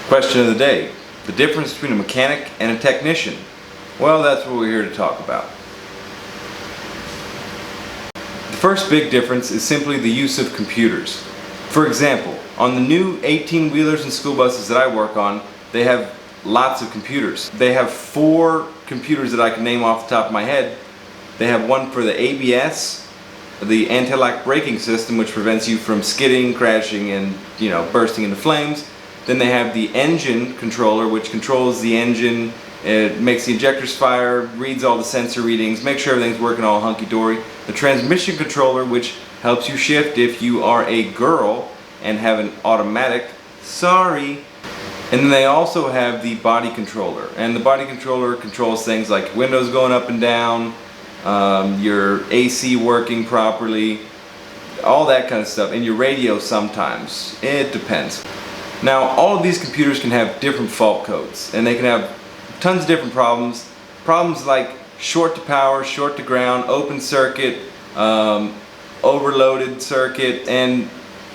Question of the day: the difference between a mechanic and a technician. Well, that's what we're here to talk about. The first big difference is simply the use of computers. For example, on the new 18-wheelers and school buses that I work on, they have lots of computers. They have 4 computers that I can name off the top of my head. They have one for the ABS, the anti-lock braking system, which prevents you from skidding, crashing, and bursting into flames. Then they have the engine controller, which controls the engine. It makes the injectors fire, reads all the sensor readings, makes sure everything's working all hunky-dory. The transmission controller, which helps you shift if you are a girl and have an automatic. Sorry. And then they also have the body controller. And the body controller controls things like windows going up and down, your AC working properly, all that kind of stuff. And your radio sometimes. It depends. Now, all of these computers can have different fault codes, and they can have tons of different problems. Problems like short to power, short to ground, open circuit, overloaded circuit, and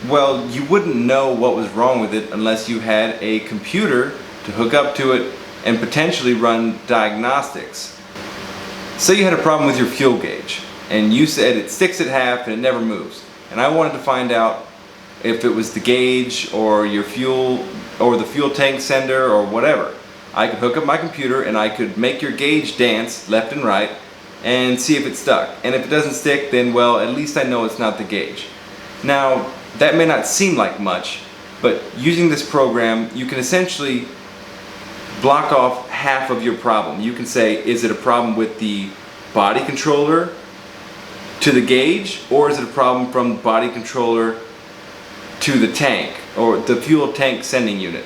well, you wouldn't know what was wrong with it unless you had a computer to hook up to it and potentially run diagnostics. Say you had a problem with your fuel gauge, and you said it sticks at half and it never moves, and I wanted to find out if it was the gauge or your fuel or the fuel tank sender or whatever. I could hook up my computer and I could make your gauge dance left and right and see if it stuck. And if it doesn't stick, then well, at least I know it's not the gauge. Now, that may not seem like much, but using this program, you can essentially block off half of your problem. You can say, is it a problem with the body controller to the gauge, or is it a problem from the body controller to the tank or the fuel tank sending unit?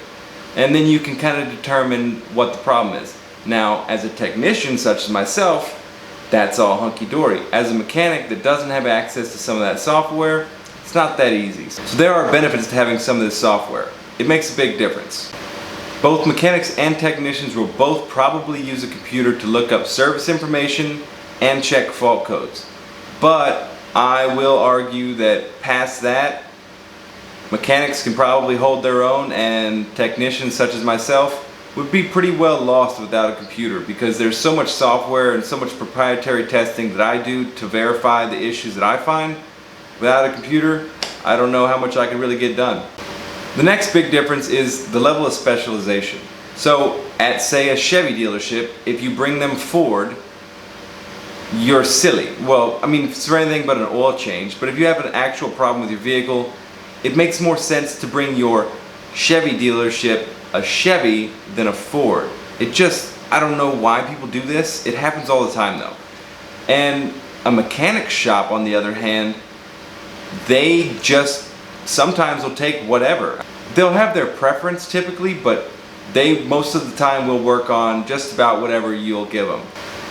And then you can kind of determine what the problem is. Now, as a technician such as myself, that's all hunky-dory. As a mechanic that doesn't have access to some of that software, it's not that easy. So there are benefits to having some of this software. It makes a big difference. Both mechanics and technicians will both probably use a computer to look up service information and check fault codes. But I will argue that past that, mechanics can probably hold their own, and technicians such as myself would be pretty well lost without a computer, because there's so much software and so much proprietary testing that I do to verify the issues that I find. Without a computer, I don't know how much I can really get done. The next big difference is the level of specialization. So at, say, a Chevy dealership, if you bring them Ford, you're silly. Well, I mean, it's for anything but an oil change, but if you have an actual problem with your vehicle, it makes more sense to bring your Chevy dealership a Chevy than a Ford. I don't know why people do this. It happens all the time though. And a mechanic shop, on the other hand, they just sometimes will take whatever. They'll have their preference typically, but they most of the time will work on just about whatever you'll give them.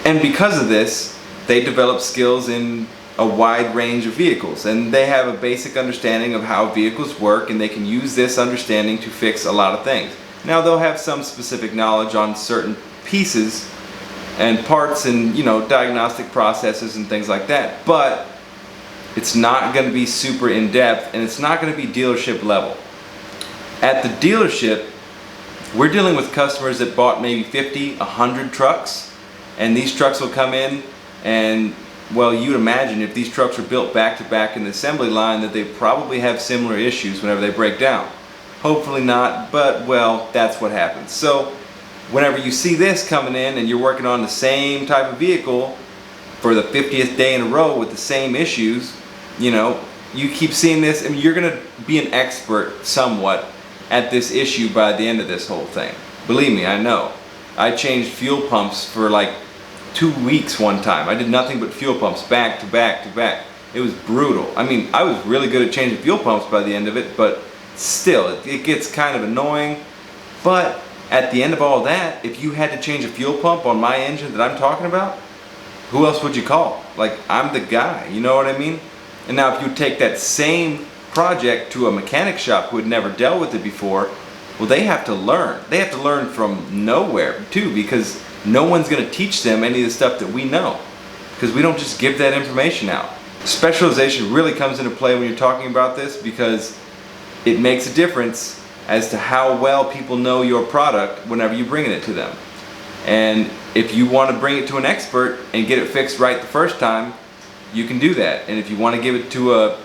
And because of this, they develop skills in a wide range of vehicles, and they have a basic understanding of how vehicles work, and they can use this understanding to fix a lot of things. Now, they'll have some specific knowledge on certain pieces and parts and diagnostic processes and things like that, but it's not going to be super in-depth, and it's not going to be dealership level. At the dealership, we're dealing with customers that bought maybe 50, 100 trucks, and these trucks will come in, and well, you'd imagine if these trucks were built back to back in the assembly line that they probably have similar issues whenever they break down. Hopefully not, but well, that's what happens. So whenever you see this coming in and you're working on the same type of vehicle for the 50th day in a row with the same issues, you keep seeing this, and you're gonna be an expert somewhat at this issue by the end of this whole thing. Believe me, I know. I changed fuel pumps for like 2 weeks one time. I did nothing but fuel pumps back to back to back. It was brutal. I mean, I was really good at changing fuel pumps by the end of it, but still, it gets kind of annoying. But at the end of all that, if you had to change a fuel pump on my engine that I'm talking about, who else would you call? Like, I'm the guy, you know what I mean? And now if you take that same project to a mechanic shop who had never dealt with it before, well, they have to learn. They have to learn from nowhere too, because no one's going to teach them any of the stuff that we know, because we don't just give that information out. Specialization really comes into play when you're talking about this, because it makes a difference as to how well people know your product whenever you're bringing it to them. And if you want to bring it to an expert and get it fixed right the first time, you can do that. And if you want to give it to a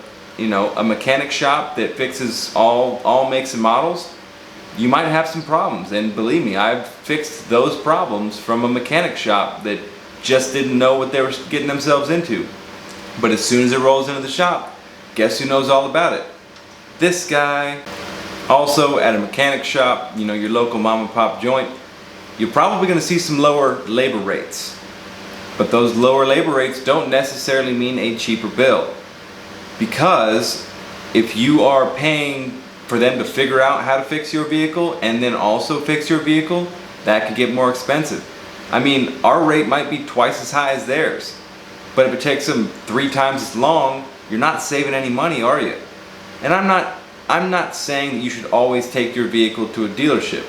mechanic shop that fixes all makes and models, you might have some problems. And believe me, I've fixed those problems from a mechanic shop that just didn't know what they were getting themselves into. But as soon as it rolls into the shop, guess who knows all about it? This guy. Also, at a mechanic shop, your local mom and pop joint, you're probably going to see some lower labor rates. But those lower labor rates don't necessarily mean a cheaper bill. Because if you are paying for them to figure out how to fix your vehicle and then also fix your vehicle, that could get more expensive. I mean, our rate might be twice as high as theirs. But if it takes them 3 times as long, you're not saving any money, are you? And I'm not saying that you should always take your vehicle to a dealership.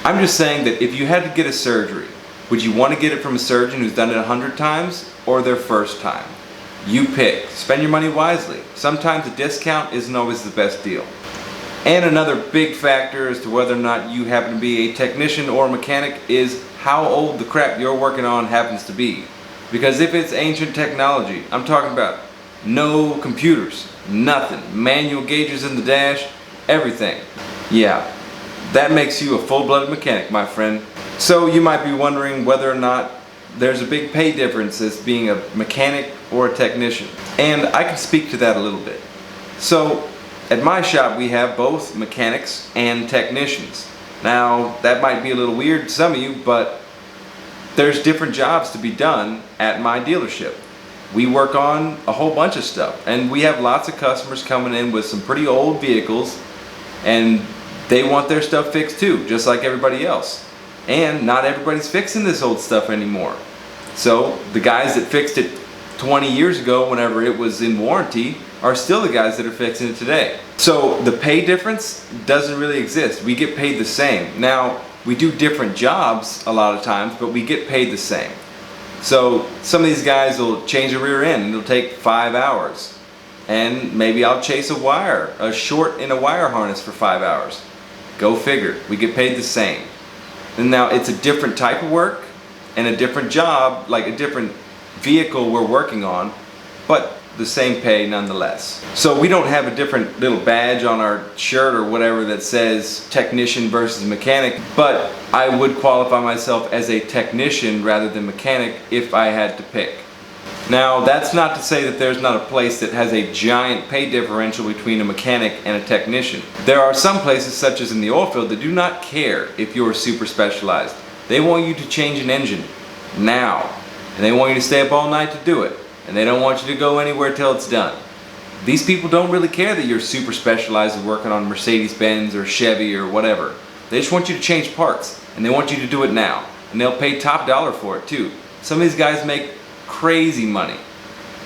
I'm just saying that if you had to get a surgery, would you want to get it from a surgeon who's done it 100 times or their first time? You pick. Spend your money wisely. Sometimes a discount isn't always the best deal. And another big factor as to whether or not you happen to be a technician or a mechanic is how old the crap you're working on happens to be. Because if it's ancient technology, I'm talking about no computers, nothing, manual gauges in the dash, everything. Yeah, that makes you a full-blooded mechanic, my friend. So you might be wondering whether or not there's a big pay difference as being a mechanic or a technician. And I can speak to that a little bit. So at my shop we have both mechanics and technicians. Now that might be a little weird to some of you, but there's different jobs to be done at my dealership. We work on a whole bunch of stuff, and we have lots of customers coming in with some pretty old vehicles, and they want their stuff fixed too, just like everybody else. And not everybody's fixing this old stuff anymore. So the guys that fixed it 20 years ago whenever it was in warranty are still the guys that are fixing it today. So the pay difference doesn't really exist. We get paid the same. Now, we do different jobs a lot of times, but we get paid the same. So some of these guys will change a rear end and it'll take 5 hours. And maybe I'll chase a short in a wire harness for 5 hours. Go figure. We get paid the same. And now it's a different type of work and a different job, like a different vehicle we're working on, but the same pay nonetheless. So we don't have a different little badge on our shirt or whatever that says technician versus mechanic, but I would qualify myself as a technician rather than mechanic if I had to pick. Now that's not to say that there's not a place that has a giant pay differential between a mechanic and a technician. There are some places, such as in the oil field, that do not care if you're super specialized. They want you to change an engine now, and they want you to stay up all night to do it. And they don't want you to go anywhere till it's done. These people don't really care that you're super specialized and working on Mercedes-Benz or Chevy or whatever. They just want you to change parts, and they want you to do it now. And they'll pay top dollar for it too. Some of these guys make crazy money.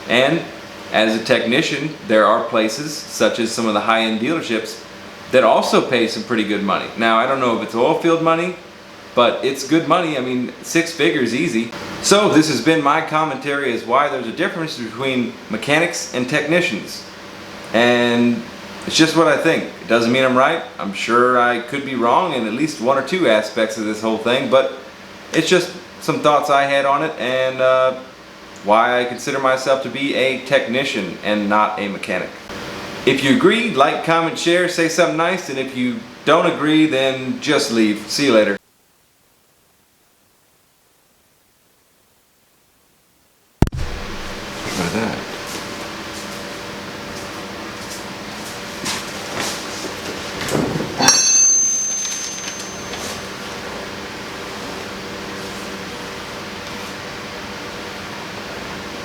And as a technician, there are places, such as some of the high-end dealerships, that also pay some pretty good money. Now, I don't know if it's oil field money, but it's good money. I mean, 6 figures easy. So this has been my commentary as why there's a difference between mechanics and technicians. And it's just what I think. It doesn't mean I'm right. I'm sure I could be wrong in at least 1 or 2 aspects of this whole thing, but it's just some thoughts I had on it and why I consider myself to be a technician and not a mechanic. If you agree, like, comment, share, say something nice, and if you don't agree, then just leave. See you later. Look at that.